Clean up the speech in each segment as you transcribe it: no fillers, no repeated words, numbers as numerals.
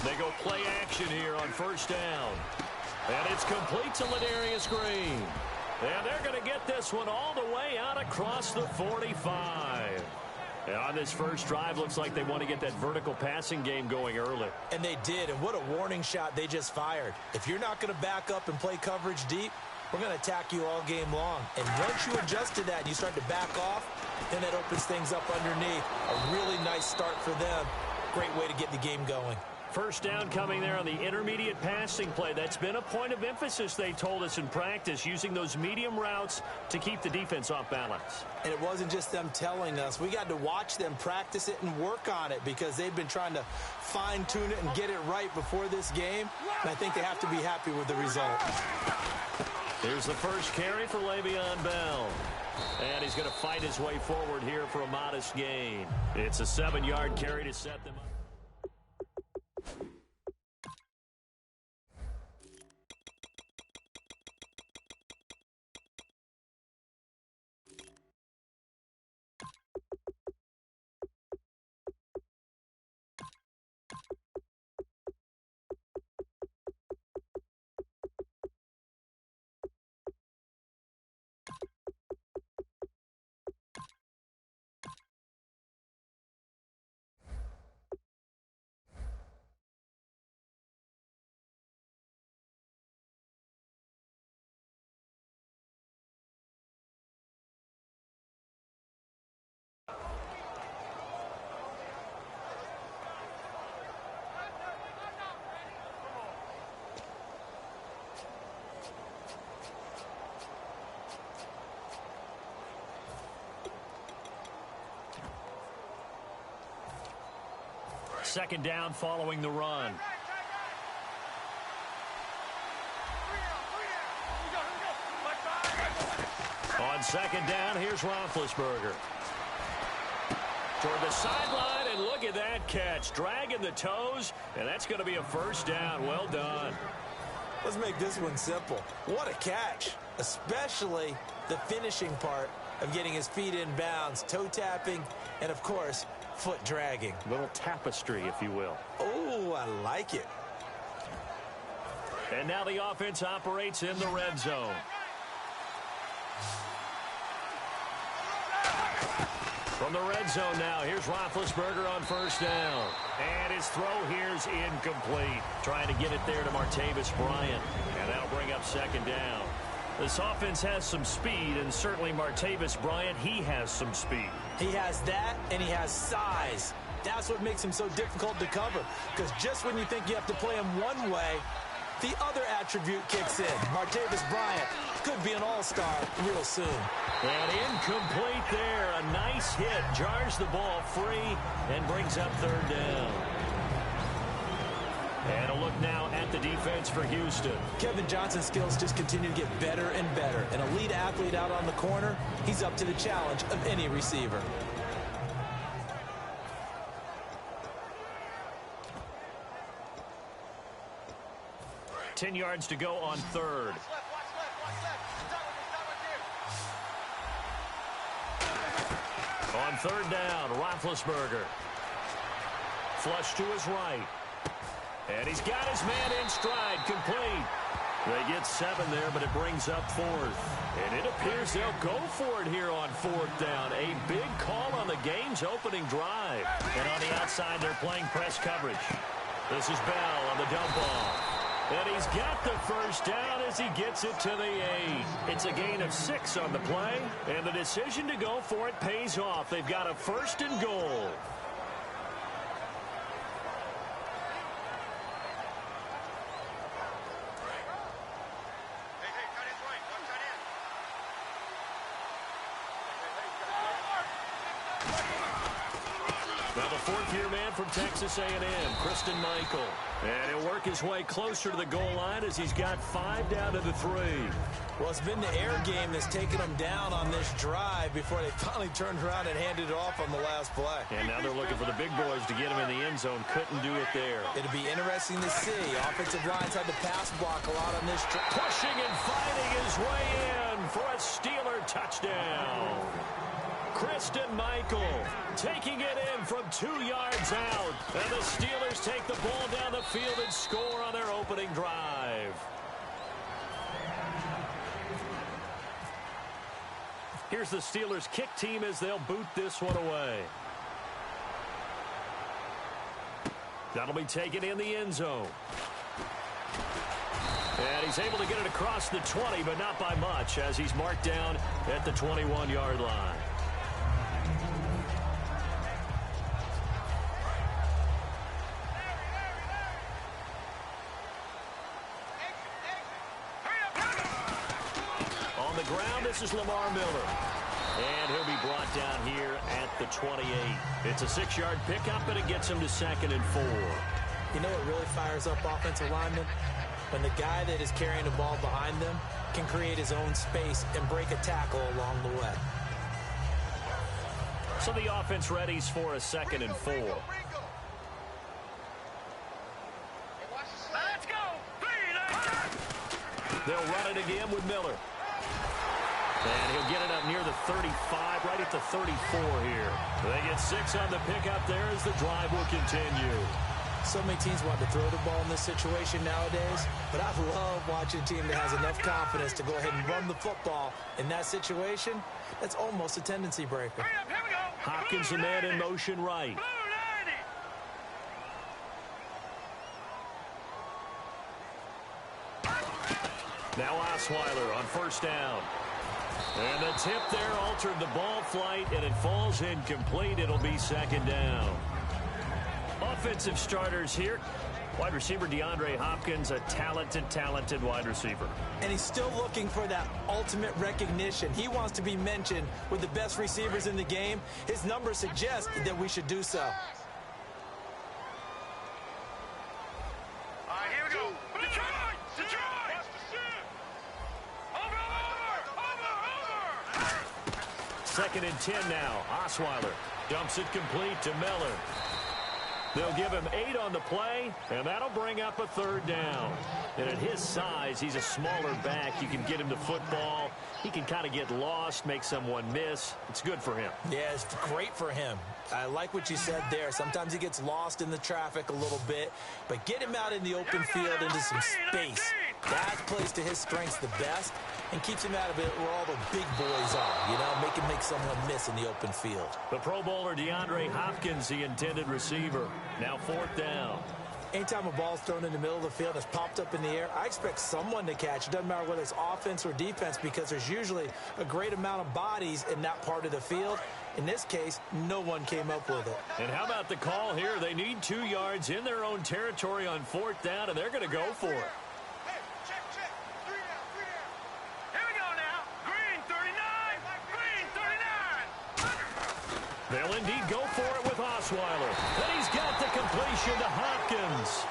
They go play action here on first down. And it's complete to Ladarius Green. And they're going to get this one all the way out across the 45. And on this first drive, looks like they want to get that vertical passing game going early. And they did, and what a warning shot they just fired. If you're not going to back up and play coverage deep, we're going to attack you all game long. And once you adjust to that and you start to back off, then that opens things up underneath. A really nice start for them. Great way to get the game going. First down coming there on the intermediate passing play. That's been a point of emphasis, they told us in practice, using those medium routes to keep the defense off balance. And it wasn't just them telling us. We got to watch them practice it and work on it because they've been trying to fine-tune it and get it right before this game. And I think they have to be happy with the result. Here's the first carry for Le'Veon Bell. And he's going to fight his way forward here for a modest gain. It's a 7-yard carry to set them up. Second down following the run. On second down, here's Roethlisberger. Toward the sideline, and look at that catch. Dragging the toes, and that's going to be a first down. Well done. Let's make this one simple. What a catch, especially the finishing part of getting his feet in bounds, toe tapping, and, of course, foot dragging. A little tapestry, if you will. Oh, I like it. And now the offense operates in the red zone. From the red zone now, here's Roethlisberger on first down. And his throw here's incomplete. Trying to get it there to Martavis Bryant. And that'll bring up second down. This offense has some speed, and certainly Martavis Bryant, he has some speed. He has that, and he has size. That's what makes him so difficult to cover. Because just when you think you have to play him one way, the other attribute kicks in. Martavis Bryant could be an all-star real soon. And incomplete there. A nice hit. Jars the ball free and brings up third down. And a look now at the defense for Houston. Kevin Johnson's skills just continue to get better and better. An elite athlete out on the corner, he's up to the challenge of any receiver. Ten yards to go on third. On third down, Roethlisberger. Flush to his right. And he's got his man in stride, complete. They get 7 there, but it brings up fourth. And it appears they'll go for it here on fourth down. A big call on the game's opening drive. And on the outside, they're playing press coverage. This is Bell on the dump off. And he's got the first down as he gets it to the 8. It's a gain of 6 on the play. And the decision to go for it pays off. They've got a first and goal. Now the fourth-year man from Texas A&M, Christine Michael. And he'll work his way closer to the goal line as he's got 5 down to the 3. Well, it's been the air game that's taken them down on this drive before they finally turned around and handed it off on the last play. And now they're looking for the big boys to get him in the end zone. Couldn't do it there. It'll be interesting to see. Offensive lines had to pass block a lot on this drive. Pushing and fighting his way in for a Steeler touchdown. Kristen Michael taking it in from 2 yards out. And the Steelers take the ball down the field and score on their opening drive. Here's the Steelers kick team as they'll boot this one away. That'll be taken in the end zone. And he's able to get it across the 20, but not by much, as he's marked down at the 21-yard line. On the ground, this is Lamar Miller. And he'll be brought down here at the 28. It's a 6-yard pickup, and it gets him to 2nd and 4. You know what really fires up offensive linemen? When the guy that is carrying the ball behind them can create his own space and break a tackle along the way. So the offense readies for a 2nd and 4. Let's go! They'll run it again with Miller. And he'll get it up near the 35, right at the 34 here. They get 6 on the pickup there as the drive will continue. So many teams want to throw the ball in this situation nowadays, but I love watching a team that has enough confidence to go ahead and run the football in that situation. That's almost a tendency breaker. Here we go. Hopkins, the man in motion right. Now Osweiler on 1st down. And the tip there altered the ball flight, and it falls incomplete. It'll be 2nd down. Offensive starters here. Wide receiver DeAndre Hopkins, a talented wide receiver. And he's still looking for that ultimate recognition. He wants to be mentioned with the best receivers in the game. His numbers suggest that we should do so. All right, here we go. Detroit! Detroit! Over! 2nd and 10 now. Osweiler dumps it complete to Miller. They'll give him 8 on the play, and that'll bring up a 3rd down. And at his size, he's a smaller back. You can get him to football. He can kind of get lost, make someone miss. It's good for him. Yeah, it's great for him. I like what you said there. Sometimes he gets lost in the traffic a little bit, but get him out in the open field into some space. That plays to his strengths the best and keeps him out of it where all the big boys are, you know, make someone miss in the open field. The Pro Bowler DeAndre Hopkins, the intended receiver. Now 4th down. Anytime a ball's thrown in the middle of the field that's popped up in the air, I expect someone to catch. It doesn't matter whether it's offense or defense, because there's usually a great amount of bodies in that part of the field. In this case, no one came up with it. And how about the call here? They need 2 yards in their own territory on 4th down, and they're going to go for it. They'll indeed go for it with Osweiler. And he's got the completion to Hopkins.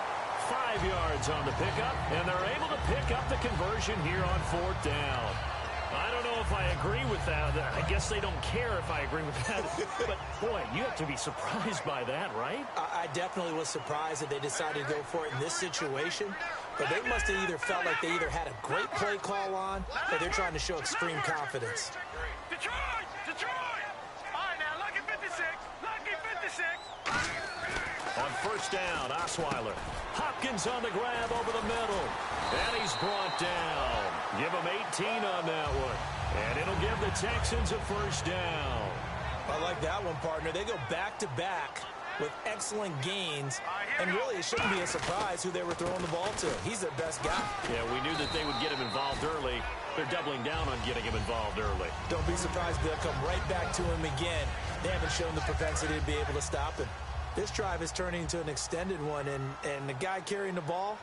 5 yards on the pickup, and they're able to pick up the conversion here on 4th down. I don't know if I agree with that. I guess they don't care if I agree with that. But, boy, you have to be surprised by that, right? I definitely was surprised that they decided to go for it in this situation. But they must have either felt like they either had a great play call on, or they're trying to show extreme confidence. Detroit! Detroit! All right, now, lucky 56. Lucky 56. On 1st down, Osweiler. Hopkins on the grab over the middle. And he's brought down. Give him 18 on that one. And it'll give the Texans a 1st down. I like that one, partner. They go back-to-back with excellent gains. And really, it shouldn't be a surprise who they were throwing the ball to. He's their best guy. Yeah, we knew that they would get him involved early. They're doubling down on getting him involved early. Don't be surprised they'll come right back to him again. They haven't shown the propensity to be able to stop him. This drive is turning into an extended one, and the guy carrying the ball,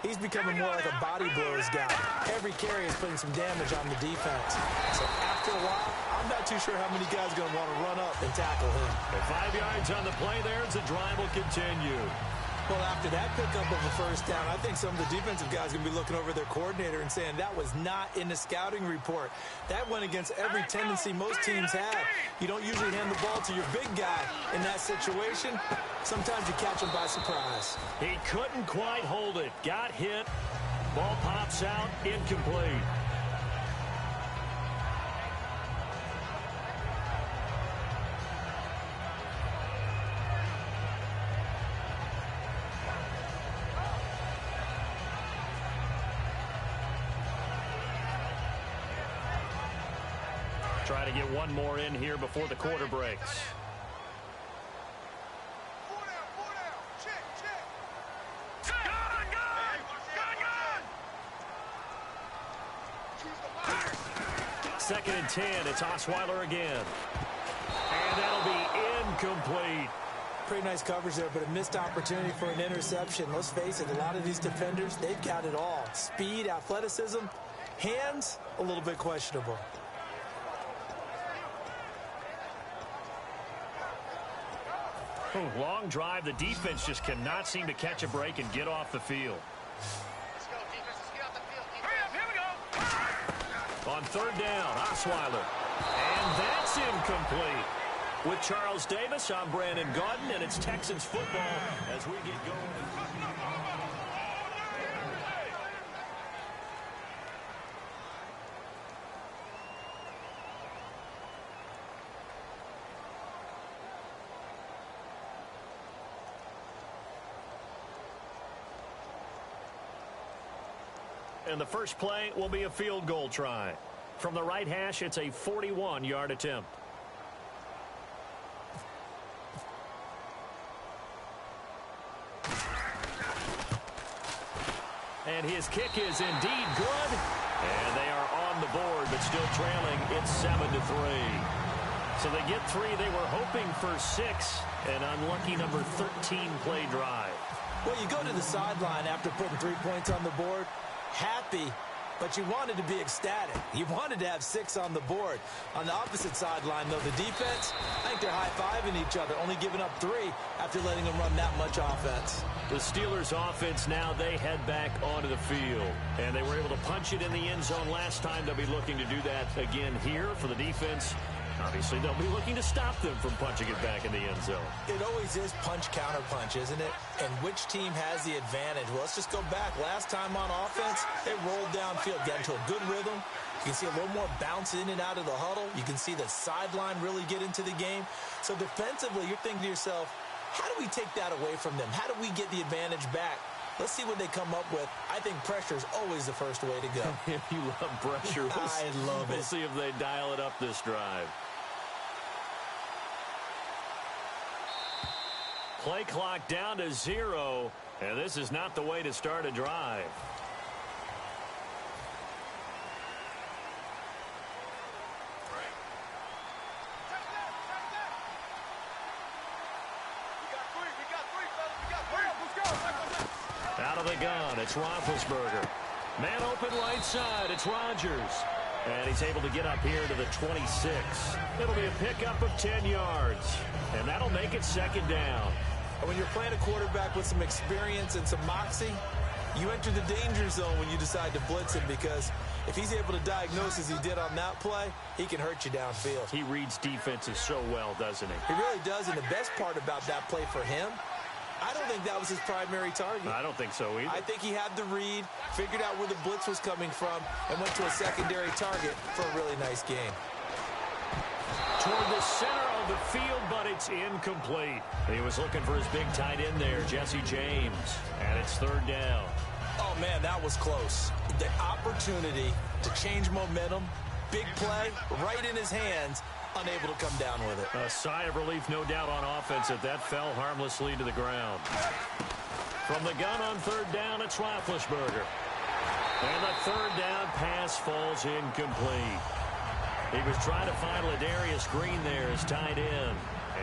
he's becoming more like a body blows guy. Every carry is putting some damage on the defense. So after a while, I'm not too sure how many guys are going to want to run up and tackle him. And 5 yards on the play there as the drive will continue. Well, after that pickup of a 1st down, I think some of the defensive guys are going to be looking over their coordinator and saying that was not in the scouting report. That went against every tendency most teams have. You don't usually hand the ball to your big guy in that situation. Sometimes you catch him by surprise. He couldn't quite hold it. Got hit. Ball pops out. Incomplete. Try to get one more in here before the quarter breaks. Second and 10. It's Osweiler again. And that'll be incomplete. Pretty nice coverage there, but a missed opportunity for an interception. Let's face it, a lot of these defenders, they've got it all. Speed, athleticism, hands, a little bit questionable. Long drive. The defense just cannot seem to catch a break and get off the field. Let's go, defense. Let's get off the field. Hurry up, here we go. On third down, Osweiler. And that's incomplete. With Charles Davis, I'm Brandon Gaudin, and it's Texans football as we get going. And the first play will be a field goal try. From the right hash, it's a 41-yard attempt. And his kick is indeed good. And they are on the board, but still trailing. It's 7-3. So they get 3. They were hoping for 6. An unlucky number 13 play drive. Well, you go to the sideline after putting 3 points on the board, happy, but you wanted to be ecstatic. You wanted to have 6 on the board. On the opposite sideline, though, the defense, I think they're high-fiving each other, only giving up 3 after letting them run that much offense. The Steelers offense now, they head back onto the field. And they were able to punch it in the end zone last time. They'll be looking to do that again here for the defense. Obviously, they'll be looking to stop them from punching it back in the end zone. It always is punch-counter-punch, isn't it? And which team has the advantage? Well, let's just go back. Last time on offense, they rolled downfield, got into a good rhythm. You can see a little more bounce in and out of the huddle. You can see the sideline really get into the game. So defensively, you're thinking to yourself, how do we take that away from them? How do we get the advantage back? Let's see what they come up with. I think pressure is always the first way to go. You love pressure. I love it. We'll see if they dial it up this drive. Play clock down to 0, and this is not the way to start a drive. Out of the gun, it's Roethlisberger. Man open right side, it's Rodgers. And he's able to get up here to the 26. It'll be a pickup of 10 yards. And that'll make it second down. When you're playing a quarterback with some experience and some moxie, you enter the danger zone when you decide to blitz him, because if he's able to diagnose as he did on that play, he can hurt you downfield. He reads defenses so well, doesn't he? He really does, and the best part about that play for him, I don't think that was his primary target. I don't think so either. I think he had the read, figured out where the blitz was coming from, and went to a secondary target for a really nice game. Toward the center of the field, but it's incomplete. He was looking for his big tight end there, Jesse James. And it's third down. Oh, man, that was close. The opportunity to change momentum, big play, right in his hands, unable to come down with it. A sigh of relief, no doubt, on offense that fell harmlessly to the ground. From the gun on third down, it's Roethlisberger. And the third down pass falls incomplete. He was trying to find Ladarius Green there as tight end.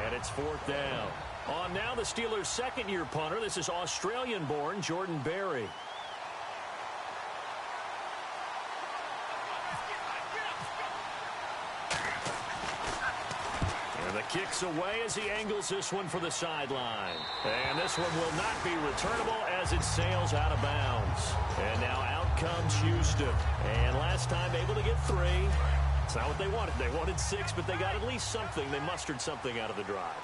And it's fourth down. On now the Steelers' second-year punter. This is Australian-born Jordan Berry. And the kick's away as he angles this one for the sideline. And this one will not be returnable as it sails out of bounds. And now out comes Houston. And last time able to get 3. It's not what they wanted. They wanted 6, but they got at least something. They mustered something out of the drive.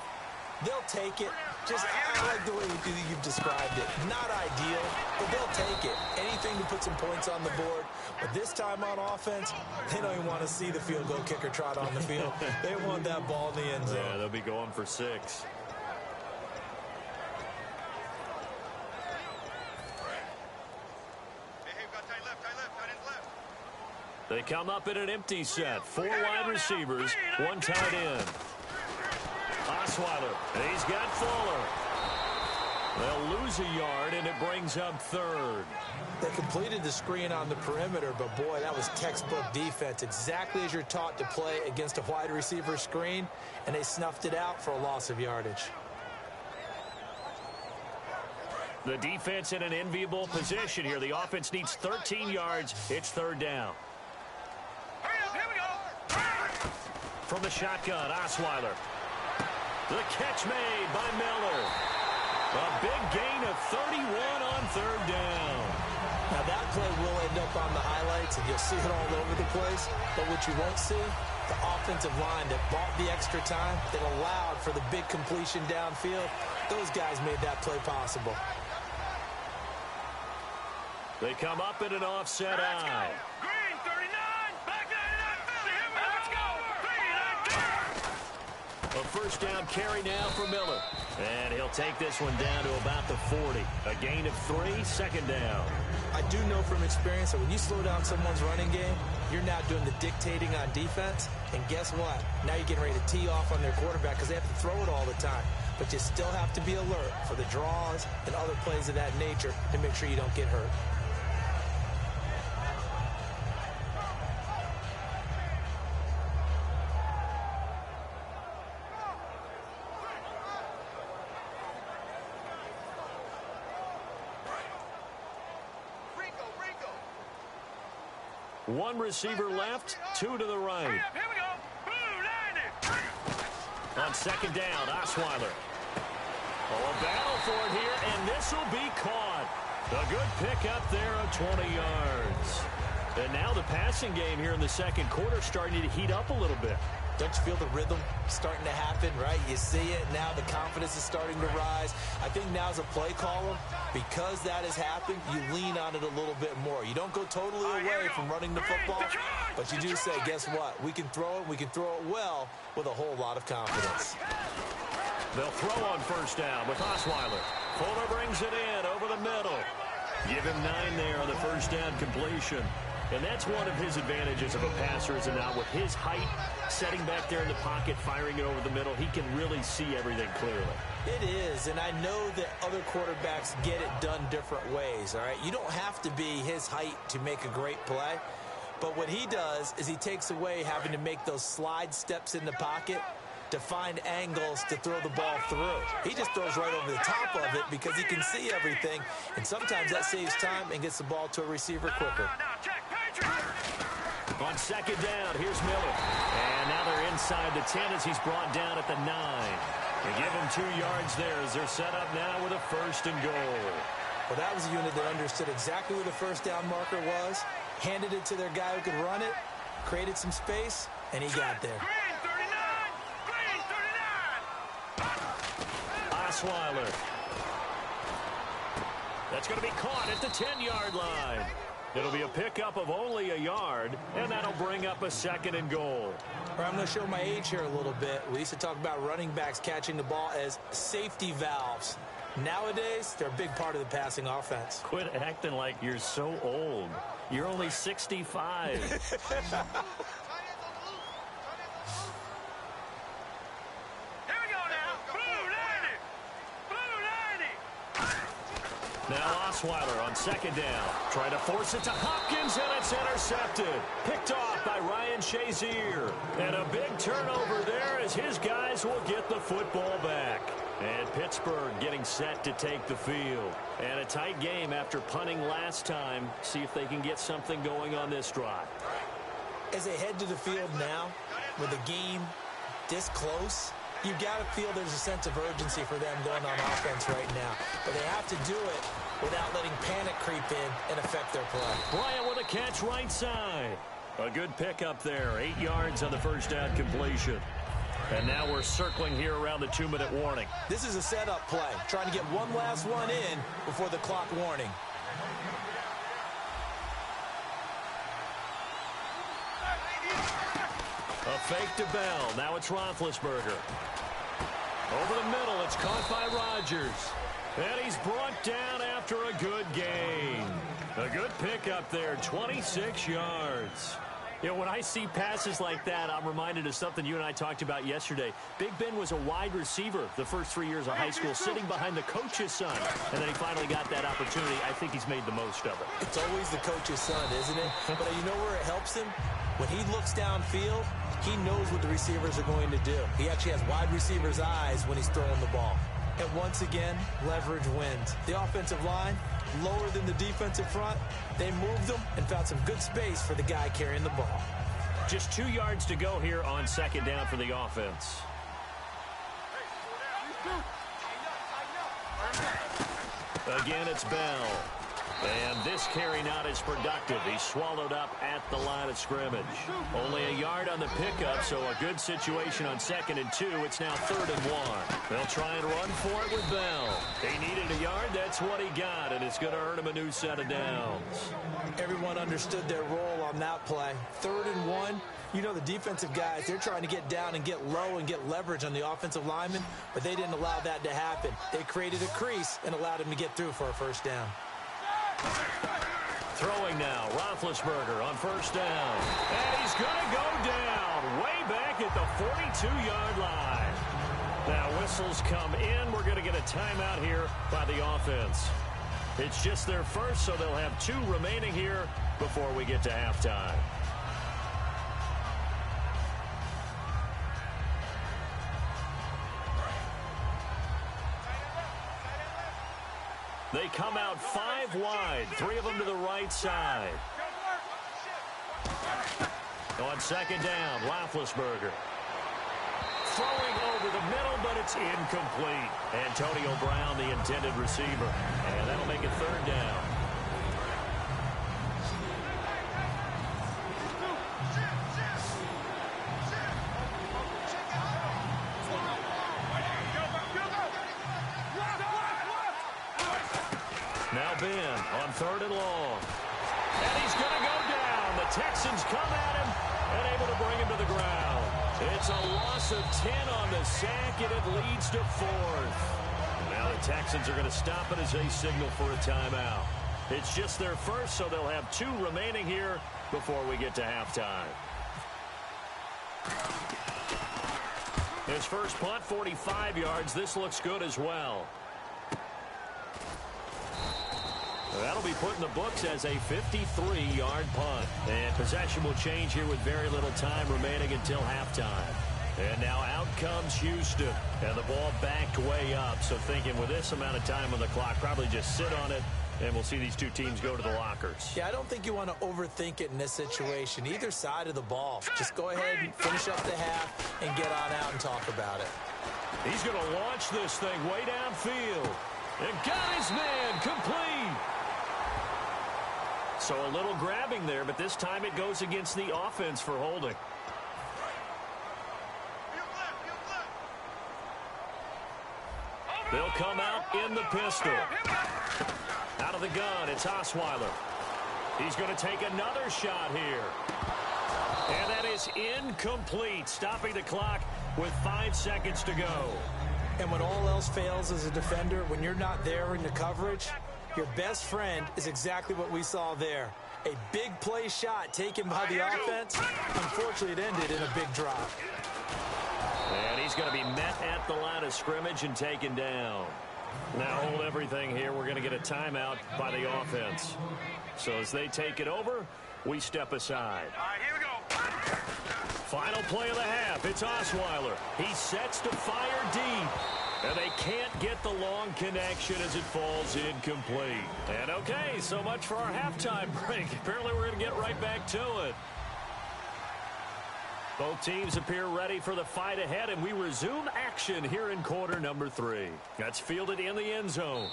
They'll take it. Just, I like the way you've described it. Not ideal, but they'll take it. Anything to put some points on the board. But this time on offense, they don't even want to see the field goal kicker trot on the field. They want that ball in the end zone. Yeah, they'll be going for 6. They come up in an empty set. 4 wide receivers, 1 tight end. Osweiler, and he's got Fuller. They'll lose a yard, and it brings up 3rd. They completed the screen on the perimeter, but boy, that was textbook defense. Exactly as you're taught to play against a wide receiver screen, and they snuffed it out for a loss of yardage. The defense in an enviable position here. The offense needs 13 yards. It's 3rd down. Hurry up, here we go. From the shotgun, Osweiler. The catch made by Miller. A big gain of 31 on 3rd down. Now that play will end up on the highlights, and you'll see it all over the place. But what you won't see, the offensive line that bought the extra time, that allowed for the big completion downfield, those guys made that play possible. They come up in an offset eye. Green, 39. Back 99, 50. Here we go. Let's go. 3, 19. A first down carry now for Miller. And he'll take this one down to about the 40. A gain of 3, 2nd down. I do know from experience that when you slow down someone's running game, you're now doing the dictating on defense. And guess what? Now you're getting ready to tee off on their quarterback because they have to throw it all the time. But you still have to be alert for the draws and other plays of that nature to make sure you don't get hurt. One receiver left, 2 to the right. Here we go. Blue 90. On 2nd down, Osweiler. Oh, a battle for it here, and this will be caught. A good pickup there of 20 yards. And now the passing game here in the 2nd quarter starting to heat up a little bit. Don't you feel the rhythm starting to happen, right? You see it. Now the confidence is starting to rise. I think now as a play caller, because that has happened, you lean on it a little bit more. You don't go totally away from running the football, but you do say, guess what? We can throw it. We can throw it well with a whole lot of confidence. They'll throw on 1st down with Osweiler. Fuller brings it in over the middle. Give him 9 there on the 1st down completion. And that's one of his advantages of a passer, is not with his height, setting back there in the pocket, firing it over the middle. He can really see everything clearly. It is, and I know that other quarterbacks get it done different ways, all right? You don't have to be his height to make a great play, but what he does is he takes away having to make those slide steps in the pocket to find angles to throw the ball through. He just throws right over the top of it because he can see everything, and sometimes that saves time and gets the ball to a receiver quicker. On 2nd down, here's Miller. And now they're inside the 10 as he's brought down at the 9. They give him 2 yards there as they're set up now with a 1st and goal. Well, that was a unit that understood exactly where the 1st down marker was, handed it to their guy who could run it, created some space, and he got there. Green, 39. Green, 39. Osweiler. That's going to be caught at the 10-yard line. It'll be a pickup of only a yard, and that'll bring up a 2nd and goal. I'm going to show my age here a little bit. We used to talk about running backs catching the ball as safety valves. Nowadays, they're a big part of the passing offense. Quit acting like you're so old. You're only 65. Now Osweiler on 2nd down. Trying to force it to Hopkins, and it's intercepted. Picked off by Ryan Shazier. And a big turnover there as his guys will get the football back. And Pittsburgh getting set to take the field. And a tight game after punting last time. See if they can get something going on this drive. As they head to the field now, with the game this close, you've got to feel there's a sense of urgency for them going on offense right now. But they have to do it without letting panic creep in and affect their play. Bryant with a catch right side. A good pickup there. 8 yards on the 1st down completion. And now we're circling here around the 2-minute warning. This is a setup play, trying to get one last one in before the clock warning. A fake to Bell. Now it's Roethlisberger. Over the middle, it's caught by Rodgers. And he's brought down after a good gain. A good pickup there, 26 yards. You know, when I see passes like that, I'm reminded of something you and I talked about yesterday. Big Ben was a wide receiver the first 3 years of high school, sitting behind the coach's son. And then he finally got that opportunity. I think he's made the most of it. It's always the coach's son, isn't it? But you know where it helps him? When he looks downfield, he knows what the receivers are going to do. He actually has wide receivers' eyes when he's throwing the ball. And once again, leverage wins. The offensive line, lower than the defensive front. They moved them and found some good space for the guy carrying the ball. Just 2 yards to go here on second down for the offense. Again, it's Bell. And this carry not as productive. He's swallowed up at the line of scrimmage. Only a yard on the pickup, so a good situation on 2nd and 2. It's now 3rd and 1. They'll try and run for it with Bell. They needed a yard. That's what he got, and it's going to earn him a new set of downs. Everyone understood their role on that play. 3rd and 1. You know the defensive guys, they're trying to get down and get low and get leverage on the offensive lineman, but they didn't allow that to happen. They created a crease and allowed him to get through for a first down. Throwing now, Roethlisberger on first down. And he's going to go down way back at the 42-yard line. Now whistles come in. We're going to get a timeout here by the offense. It's just their first, so they'll have 2 remaining here before we get to halftime. They come out 5 wide, 3 of them to the right side. On second down, Roethlisberger. Throwing over the middle, but it's incomplete. Antonio Brown, the intended receiver. And that'll make it 3rd down. Now Ben on 3rd and long. And he's going to go down. The Texans come at him and able to bring him to the ground. It's a loss of 10 on the sack, and it leads to 4th. Now the Texans are going to stop it as they signal for a timeout. It's just their first, so they'll have 2 remaining here before we get to halftime. His first punt, 45 yards. This looks good as well. That'll be put in the books as a 53-yard punt. And possession will change here with very little time remaining until halftime. And now out comes Houston. And the ball backed way up. So thinking with this amount of time on the clock, probably just sit on it. And we'll see these 2 teams go to the lockers. Yeah, I don't think you want to overthink it in this situation. Either side of the ball. Just go ahead and finish up the half and get on out and talk about it. He's going to launch this thing way downfield. And got his man complete. So a little grabbing there, but this time it goes against the offense for holding. They'll come out in the pistol. Out of the gun, it's Osweiler. He's going to take another shot here. And that is incomplete, stopping the clock with 5 seconds to go. And when all else fails as a defender, when you're not there in the coverage, your best friend is exactly what we saw there. A big play shot taken by the offense. Unfortunately, it ended in a big drop. And he's going to be met at the line of scrimmage and taken down. Now hold everything here. We're going to get a timeout by the offense. So as they take it over, we step aside. All right, here we go. Final play of the half. It's Osweiler. He sets to fire deep. And they can't get the long connection as it falls incomplete. And okay, so much for our halftime break. Apparently we're going to get right back to it. Both teams appear ready for the fight ahead, and we resume action here in quarter number 3. That's fielded in the end zone.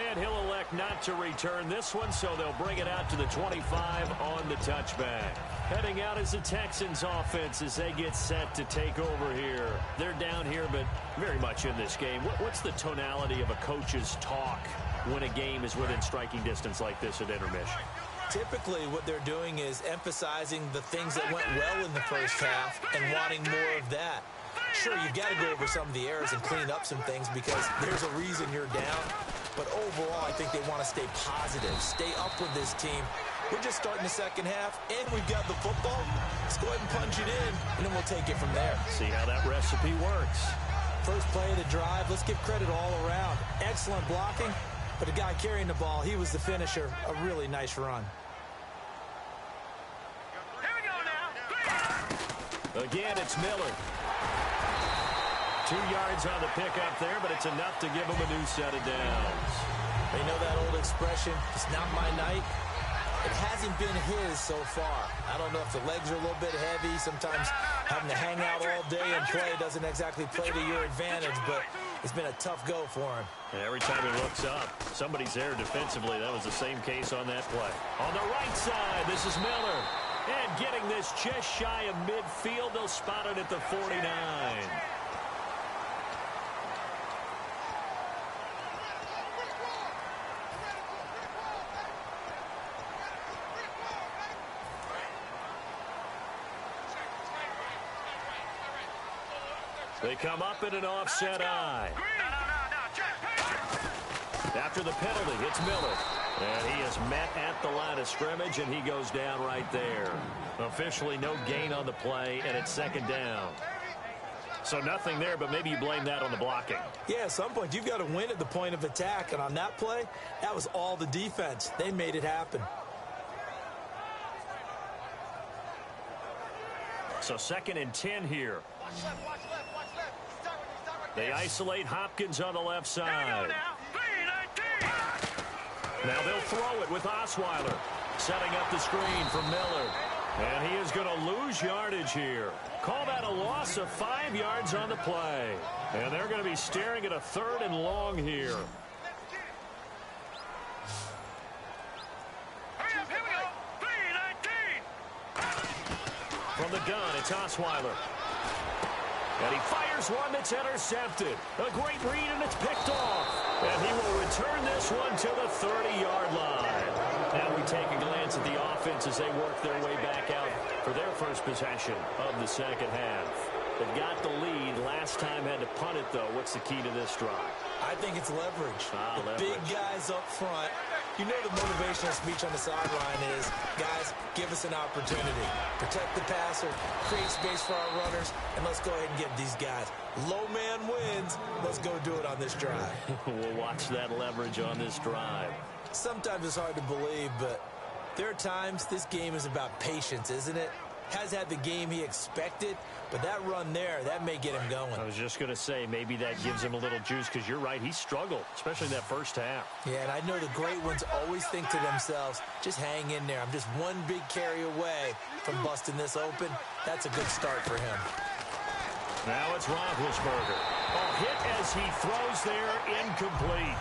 And he'll elect not to return this one, so they'll bring it out to the 25 on the touchback. Heading out is the Texans offense as they get set to take over here. They're down here, but very much in this game. What's the tonality of a coach's talk when a game is within striking distance like this at intermission? Typically, what they're doing is emphasizing the things that went well in the first half and wanting more of that. Sure, you've got to go over some of the errors and clean up some things because there's a reason you're down. But overall, I think they want to stay positive, stay up with this team, We're just starting the second half, and we've got the football. Let's go ahead and punch it in, and then we'll take it from there. See how that recipe works. First play of the drive, let's give credit all around. Excellent blocking, but the guy carrying the ball, he was the finisher. A really nice run. Here we go now. Again, it's Miller. 2 yards on the pickup there, but it's enough to give him a new set of downs. You know that old expression, it's not my night? It hasn't been his so far. I don't know if the legs are a little bit heavy. Sometimes having to hang out all day and play doesn't exactly play to your advantage, but it's been a tough go for him. And every time he looks up, somebody's there defensively. That was the same case on that play. On the right side, this is Miller. And getting this just shy of midfield, they'll spot it at the 49. They come up in an offset eye. After the penalty, it's Miller. And he is met at the line of scrimmage, and he goes down right there. Officially no gain on the play, and it's second down. So nothing there, but maybe you blame that on the blocking. Yeah, at some point, you've got to win at the point of attack. And on that play, that was all the defense. They made it happen. So 2nd and 10 here. They isolate Hopkins on the left side. Now they'll throw it with Osweiler. Setting up the screen for Miller. And he is going to lose yardage here. Call that a loss of 5 yards on the play. And they're going to be staring at a 3rd and long here. From the gun, it's Osweiler. And he fires one that's intercepted. A great read, and it's picked off. And he will return this one to the 30-yard line. Now we take a glance at the offense as they work their way back out for their first possession of the second half. They've got the lead. Last time had to punt it, though. What's the key to this drive? I think it's leverage. Leverage. Big guys up front. You know the motivational speech on the sideline is, guys, give us an opportunity. Protect the passer, create space for our runners, and let's go ahead and get these guys. Low man wins. Let's go do it on this drive. We'll watch that leverage on this drive. Sometimes it's hard to believe, but there are times this game is about patience, isn't it? Has had the game he expected, but that run there, that may get him going. I was just going to say, maybe that gives him a little juice, because you're right, he struggled, especially in that first half. Yeah, and I know the great ones always think to themselves, just hang in there. I'm just one big carry away from busting this open. That's a good start for him. Now it's Roethlisberger. A hit as he throws there, incomplete.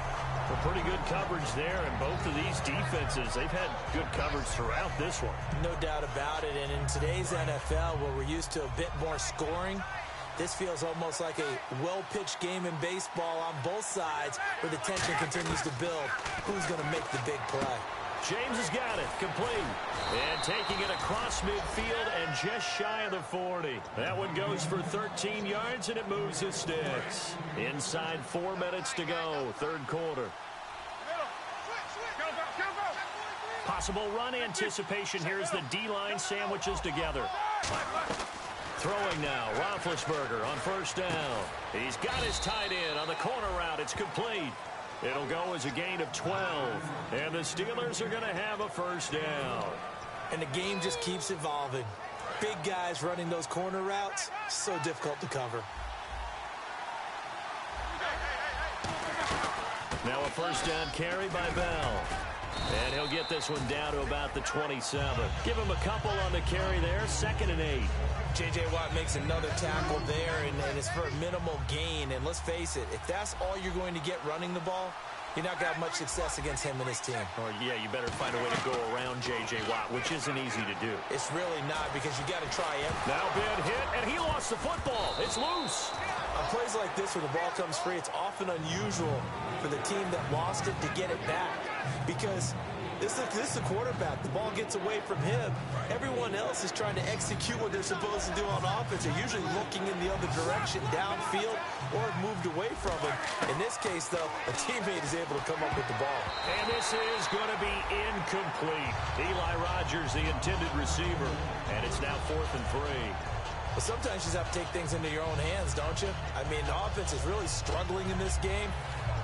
A pretty good coverage there, and both of these defenses, they've had good coverage throughout this one. No doubt about it, and in today's NFL, where we're used to a bit more scoring, this feels almost like a well-pitched game in baseball on both sides, where the tension continues to build. Who's going to make the big play? James has got it, complete. And taking it across midfield and just shy of the 40. That one goes for 13 yards, and it moves the sticks. Inside 4 minutes to go, third quarter. Possible run anticipation here as the D-line sandwiches together. Throwing now, Roethlisberger on first down. He's got his tight end on the corner route. It's complete. It'll go as a gain of 12. And the Steelers are going to have a first down. And the game just keeps evolving. Big guys running those corner routes, so difficult to cover. Now a first down carry by Bell. And he'll get this one down to about the 27. Give him a couple on the carry there, 2nd and 8. J.J. Watt makes another tackle there, and it's for a minimal gain. And let's face it, if that's all you're going to get running the ball, you're not going to have much success against him and his team. Or, yeah, you better find a way to go around J.J. Watt, which isn't easy to do. It's really not, because you got to try everything. Now bad hit, and he lost the football. It's loose. On plays like this, where the ball comes free, it's often unusual for the team that lost it to get it back, because This is a quarterback. The ball gets away from him. Everyone else is trying to execute what they're supposed to do on offense. They're usually looking in the other direction, downfield, or have moved away from him. In this case, though, a teammate is able to come up with the ball. And this is going to be incomplete. Eli Rogers, the intended receiver. And it's now 4th and 3. But sometimes you just have to take things into your own hands, don't you? I mean, the offense is really struggling in this game.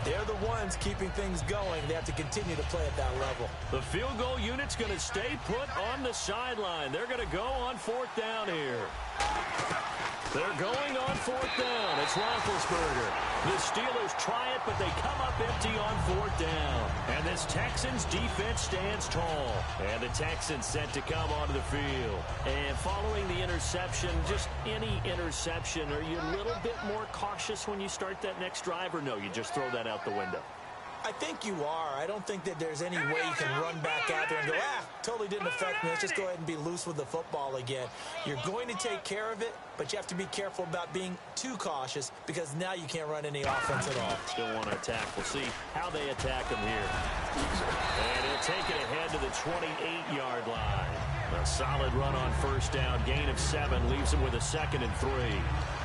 They're the ones keeping things going. They have to continue to play at that level. The field goal unit's going to stay put on the sideline. They're going to go on 4th down here. They're going on 4th down. It's Roethlisberger. The Steelers try it, but they come up empty on 4th down. And this Texans defense stands tall. And the Texans set to come onto the field. And following the interception, just any interception, are you a little bit more cautious when you start that next drive, or no, you just throw that out the window? I think you are. I don't think that there's any way you can run back out there and go, totally didn't affect me. Let's just go ahead and be loose with the football again. You're going to take care of it, but you have to be careful about being too cautious because now you can't run any offense at all. Still want to attack. We'll see how they attack him here. And he'll take it ahead to the 28-yard line. A solid run on 1st down. Gain of 7 leaves him with a 2nd and 3.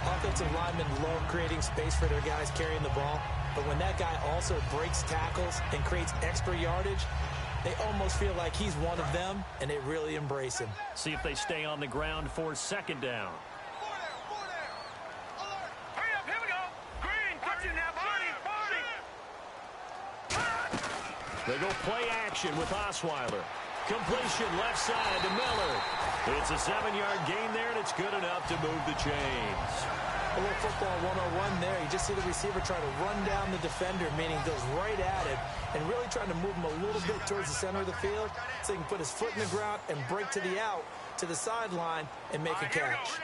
Offensive linemen love creating space for their guys carrying the ball. But when that guy also breaks tackles and creates extra yardage, they almost feel like he's one of them, and they really embrace him. See if they stay on the ground for 2nd down. Hurry up, here we go. Green, touching now, 40. They go play action with Osweiler. Completion left side to Miller. It's a 7-yard gain there, and it's good enough to move the chains. A little football 101 there. You just see the receiver try to run down the defender, meaning goes right at him, and really trying to move him a little bit towards the center of the field so he can put his foot in the ground and break to the out, to the sideline, and make a catch.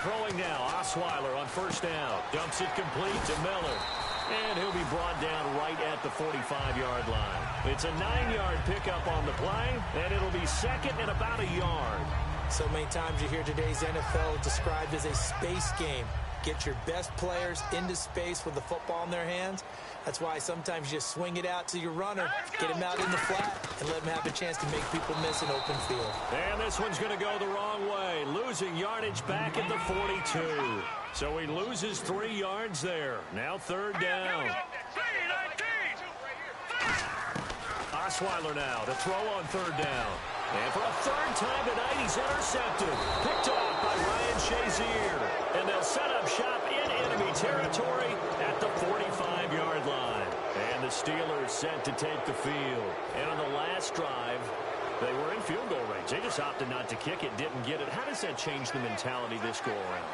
Throwing now, Osweiler on 1st down. Dumps it complete to Miller. And he'll be brought down right at the 45-yard line. It's a 9-yard pickup on the play, and it'll be 2nd and about a yard. So many times you hear today's NFL described as a space game. Get your best players into space with the football in their hands. That's why sometimes you just swing it out to your runner, get him out in the flat, and let him have a chance to make people miss an open field. And this one's going to go the wrong way, losing yardage back at the 42. So he loses 3 yards there. Now 3rd down. Osweiler now to throw on 3rd down. And for a 3rd time tonight, he's intercepted. Picked off by Ryan Shazier. And they'll set up shop in enemy territory at the 45-yard line. And the Steelers set to take the field. And on the last drive, they were in field goal range. They just opted not to kick it, didn't get it. How does that change the mentality this go around?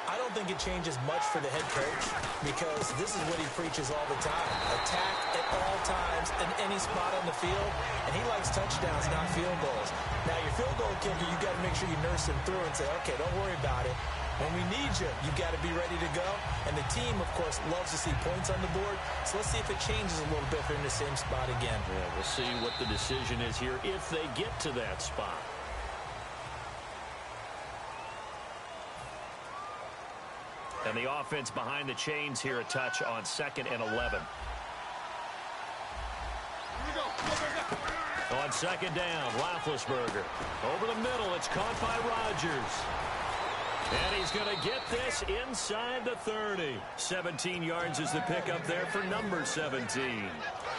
I don't think it changes much for the head coach because this is what he preaches all the time. Attack at all times in any spot on the field, and he likes touchdowns, not field goals. Now, your field goal kicker, you got to make sure you nurse him through and say, okay, don't worry about it. When we need you, you got to be ready to go. And the team, of course, loves to see points on the board. So let's see if it changes a little bit if they're in the same spot again. Yeah, we'll see what the decision is here if they get to that spot. And the offense behind the chains here, a touch on 2nd and 11. On 2nd down, Roethlisberger. Over the middle, it's caught by Rodgers. And he's going to get this inside the 30. 17 yards is the pickup there for number 17.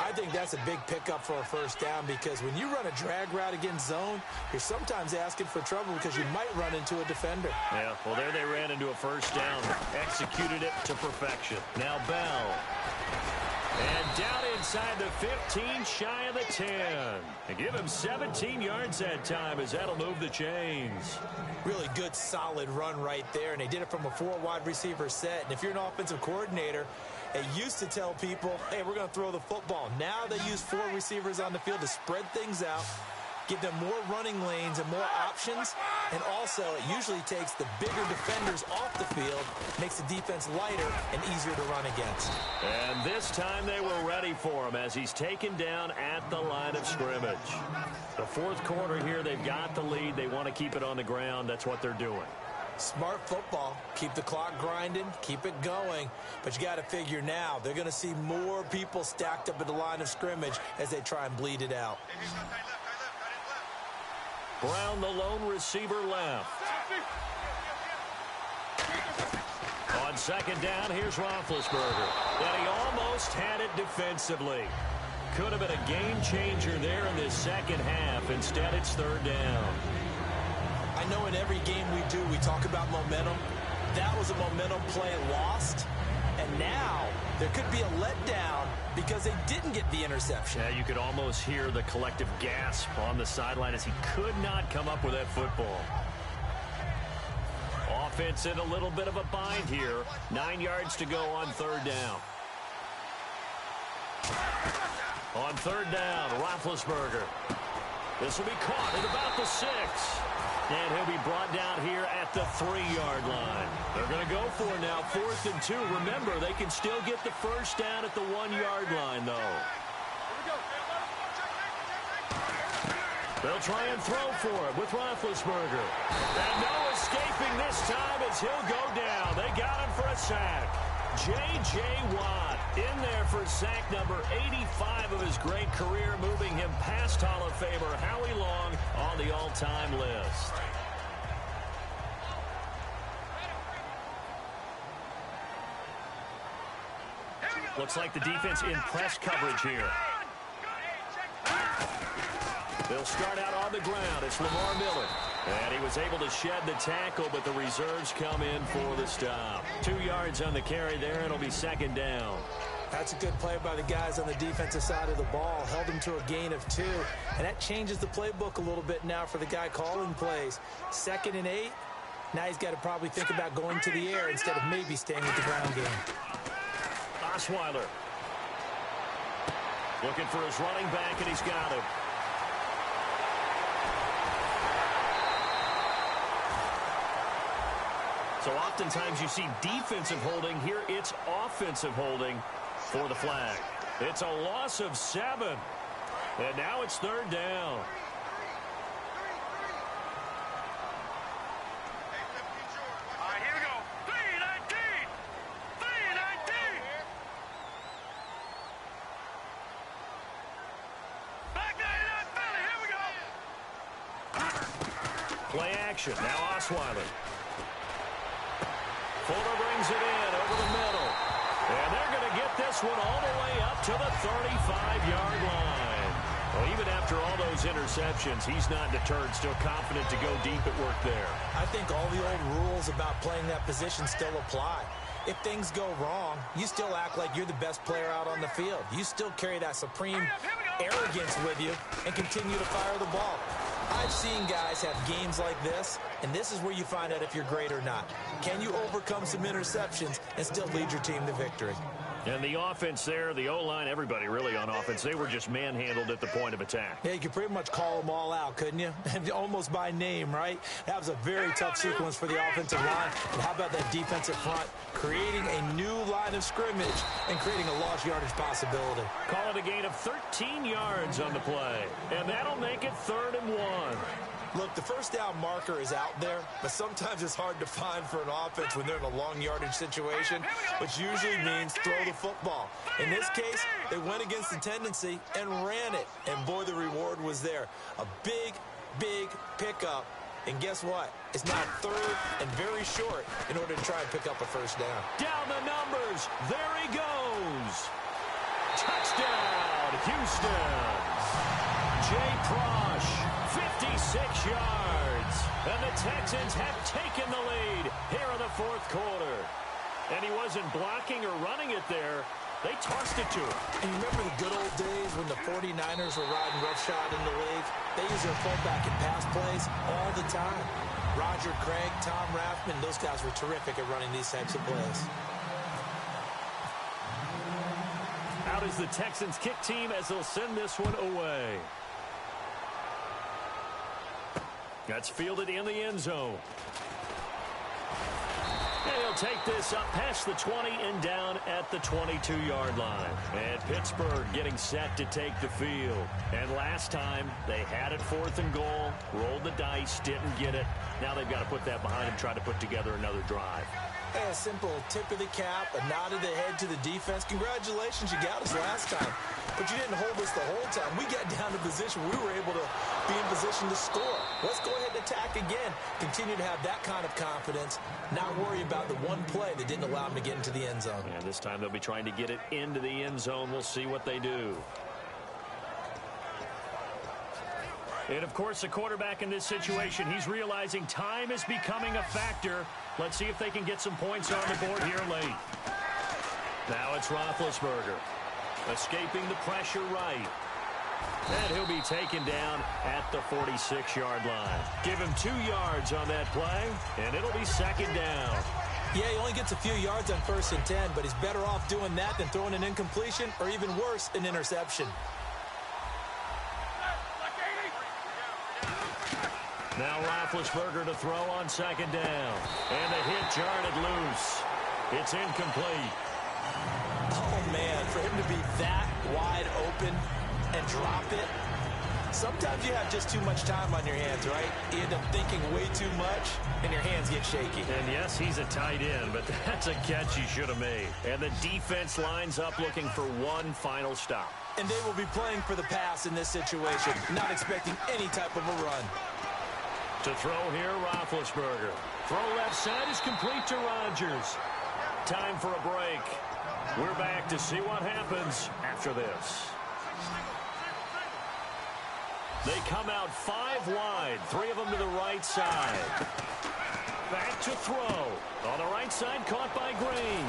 I think that's a big pickup for a 1st down because when you run a drag route against zone, you're sometimes asking for trouble because you might run into a defender. Yeah, well, there they ran into a 1st down. Executed it to perfection. Now Bell. And down inside the 15, shy of the 10. And give him 17 yards that time as that'll move the chains. Really good, solid run right there, and they did it from a 4-wide receiver set. And if you're an offensive coordinator, they used to tell people, hey, we're going to throw the football. Now they use 4 receivers on the field to spread things out, give them more running lanes and more options, and also it usually takes the bigger defenders off the field, makes the defense lighter and easier to run against. And this time they were ready for him as he's taken down at the line of scrimmage. The 4th quarter here, they've got the lead. They want to keep it on the ground. That's what they're doing. Smart football. Keep the clock grinding, keep it going. But you got to figure now, they're going to see more people stacked up at the line of scrimmage as they try and bleed it out. Brown, the lone receiver, left. On second down, here's Roethlisberger. And he almost had it defensively. Could have been a game changer there in this second half. Instead, it's third down. I know in every game we do, we talk about momentum. That was a momentum play lost. And now there could be a letdown because they didn't get the interception. Yeah, you could almost hear the collective gasp on the sideline as he could not come up with that football. Offense in a little bit of a bind here. 9 yards to go on third down. On third down, Roethlisberger. This will be caught at about the 6. And he'll be brought down here at the 3-yard line. They're going to go for it now, 4th and 2. Remember, they can still get the first down at the 1-yard line, though. They'll try and throw for it with Roethlisberger. And no escaping this time as he'll go down. They got him for a sack. J.J. Watt in there for sack number 85 of his great career, moving him past Hall of Famer Howie Long on the all-time list. Looks like the defense in press coverage here. They'll start out on the ground. It's Lamar Miller. And he was able to shed the tackle, but the reserves come in for the stop. 2 yards on the carry there, and it'll be second down. That's a good play by the guys on the defensive side of the ball. Held him to a gain of 2. And that changes the playbook a little bit now for the guy calling plays. 2nd and 8. Now he's got to probably think about going to the air instead of maybe staying with the ground game. Osweiler. Looking for his running back, and he's got him. So oftentimes you see defensive holding. Here it's offensive holding for the flag. It's a loss of 7. And now it's third down. All right, here we go. 3-19. 3-19. Back 99 Philly. Here we go. Play action. Now Osweiler. Fuller brings it in over the middle. And they're going to get this one all the way up to the 35-yard line. Well, even after all those interceptions, he's not deterred, still confident to go deep at work there. I think all the old rules about playing that position still apply. If things go wrong, you still act like you're the best player out on the field. You still carry that supreme arrogance with you and continue to fire the ball. I've seen guys have games like this, and this is where you find out if you're great or not. Can you overcome some interceptions and still lead your team to victory? And the offense there, the O-line, everybody really on offense, they were just manhandled at the point of attack. Yeah, you could pretty much call them all out, couldn't you? Almost by name, right? That was a very tough sequence for the offensive line. And how about that defensive front? Creating a new line of scrimmage and creating a lost yardage possibility. Call it a gain of 13 yards on the play. And that'll make it 3rd and 1. Look, the first down marker is out there, but sometimes it's hard to find for an offense when they're in a long yardage situation, which usually means throw the football. In this case, they went against the tendency and ran it. And boy, the reward was there. A big, big pickup. And guess what? It's now 3rd and very short in order to try and pick up a first down. Down the numbers. There he goes. Touchdown, Houston. Jay Prosh, 56 yards. And the Texans have taken the lead here in the 4th quarter. And he wasn't blocking or running it there. They tossed it to him. And you remember the good old days when the 49ers were riding roughshod in the league? They used their fullback in pass plays all the time. Roger Craig, Tom Rathman, those guys were terrific at running these types of plays. Out is the Texans kick team as they'll send this one away. That's fielded in the end zone. And he'll take this up past the 20 and down at the 22-yard line. And Pittsburgh getting set to take the field. And last time, they had it 4th and goal, rolled the dice, didn't get it. Now they've got to put that behind him, try to put together another drive. Hey, a simple tip of the cap, a nod of the head to the defense. Congratulations, you got us last time. But you didn't hold us the whole time. We got down to position. We were able to be in position to score. Let's go ahead and attack again. Continue to have that kind of confidence. Not worry about the one play that didn't allow them to get into the end zone. And this time they'll be trying to get it into the end zone. We'll see what they do. And, of course, the quarterback in this situation, he's realizing time is becoming a factor. Let's see if they can get some points on the board here late. Now it's Roethlisberger. Escaping the pressure right. And he'll be taken down at the 46-yard line. Give him 2 yards on that play, and it'll be second down. Yeah, he only gets a few yards on 1st and 10, but he's better off doing that than throwing an incompletion or even worse, an interception. Now Roethlisberger to throw on second down. And the hit jarred it loose. It's incomplete. Oh, man, for him to be that wide open and drop it. Sometimes you have just too much time on your hands, right? You end up thinking way too much, and your hands get shaky. And yes, he's a tight end, but that's a catch he should have made. And the defense lines up looking for one final stop. And they will be playing for the pass in this situation, not expecting any type of a run. To throw here, Roethlisberger. Throw left side is complete to Rodgers. Time for a break. We're back to see what happens after this. They come out 5 wide, 3 of them to the right side. Back to throw. On the right side, caught by Green.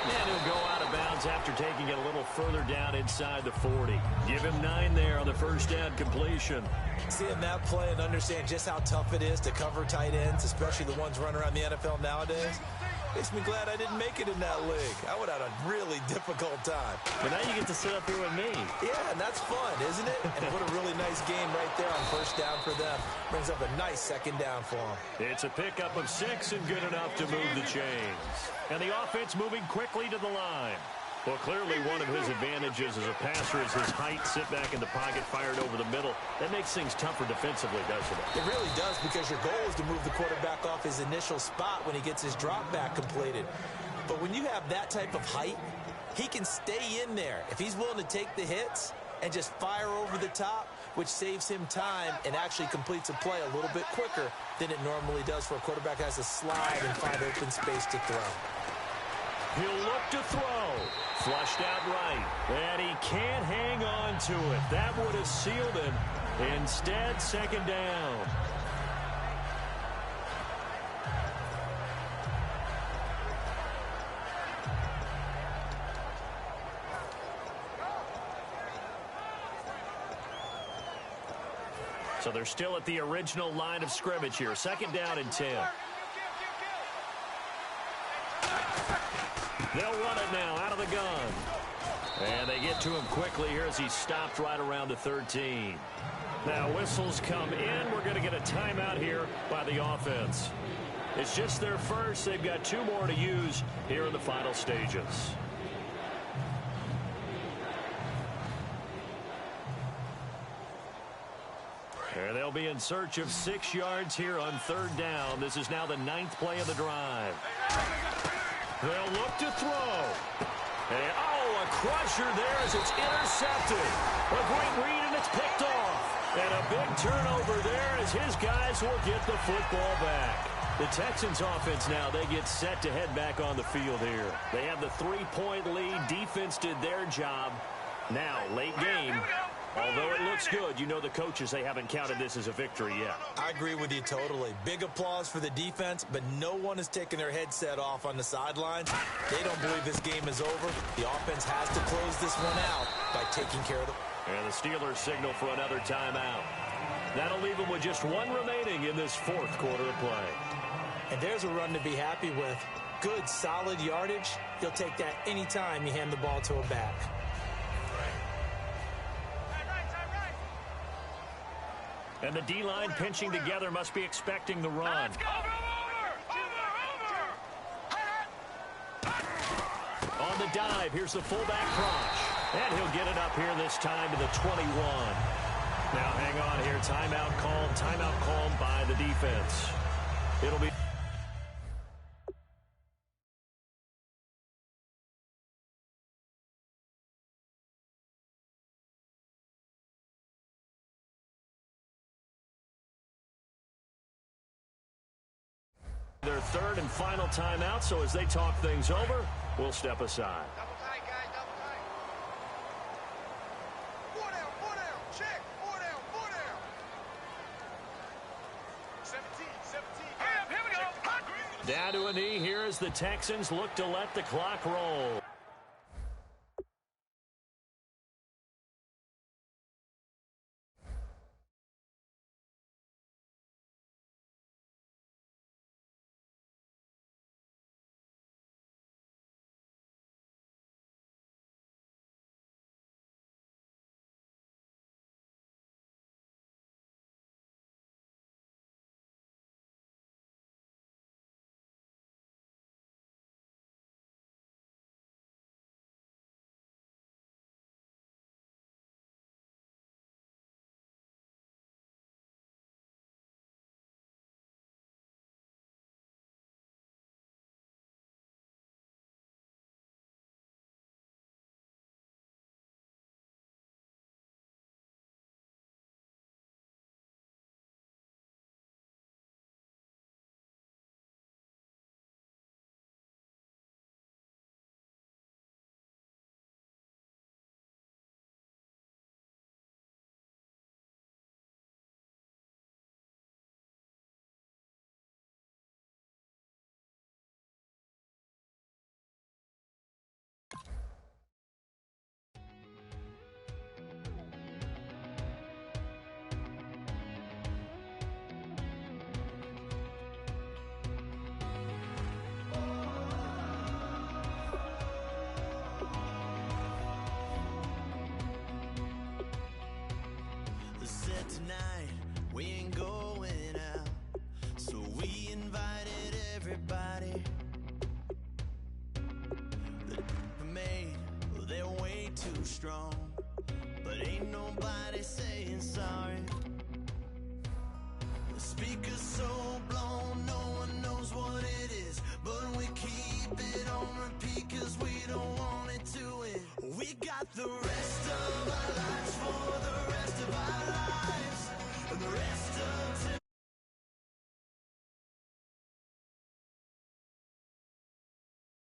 And he'll go out of bounds after taking it a little further down inside the 40. Give him 9 there on the first down completion. Seeing that play and understand just how tough it is to cover tight ends, especially the ones running around the NFL nowadays, makes me glad I didn't make it in that league. I would have had a really difficult time. But now you get to sit up here with me. Yeah, and that's fun, isn't it? And what a really nice game right there on first down for them. Brings up a nice second down for them. It's a pickup of 6 and good enough to move the chains. And the offense moving quickly to the line. Well, clearly one of his advantages as a passer is his height, sit back in the pocket, fired over the middle. That makes things tougher defensively, doesn't it? It really does, because your goal is to move the quarterback off his initial spot when he gets his drop back completed. But when you have that type of height, he can stay in there. If he's willing to take the hits and just fire over the top, which saves him time and actually completes a play a little bit quicker than it normally does for a quarterback that has to slide and find open space to throw. He'll look to throw. Flushed out right. And he can't hang on to it. That would have sealed him. Instead, second down. So they're still at the original line of scrimmage here. Second down and 10. They'll run it now out of the gun. And they get to him quickly here as he stopped right around the 13. Now whistles come in. We're going to get a timeout here by the offense. It's just their first. They've got 2 more to use here in the final stages. And they'll be in search of 6 yards here on third down. This is now the 9th play of the drive. They'll look to throw. And, a crusher there as it's intercepted. A great read, and it's picked off. And a big turnover there as his guys will get the football back. The Texans offense now, they get set to head back on the field here. They have the 3-point lead. Defense did their job. Now, late game. Although it looks good, you know the coaches, they haven't counted this as a victory yet. I agree with you totally. Big applause for the defense, but no one is taking their headset off on the sidelines. They don't believe this game is over. The offense has to close this one out by taking care of the... And the Steelers signal for another timeout. That'll leave them with just 1 remaining in this 4th quarter of play. And there's a run to be happy with. Good, solid yardage. You'll take that anytime you hand the ball to a back. And the D-line pinching together must be expecting the run. On the dive, here's the fullback crunch. And he'll get it up here this time to the 21. Now hang on here. Timeout called by the defense. It'll be their third and final timeout, so as they talk things over, we'll step aside. Double tight, guys, double tight. Four down, check. Four down. 17. Here we go. Down to a knee here as the Texans look to let the clock roll. Tonight we ain't going out, so we invited everybody. The made, well, they're way too strong, but ain't nobody saying sorry. The speaker's so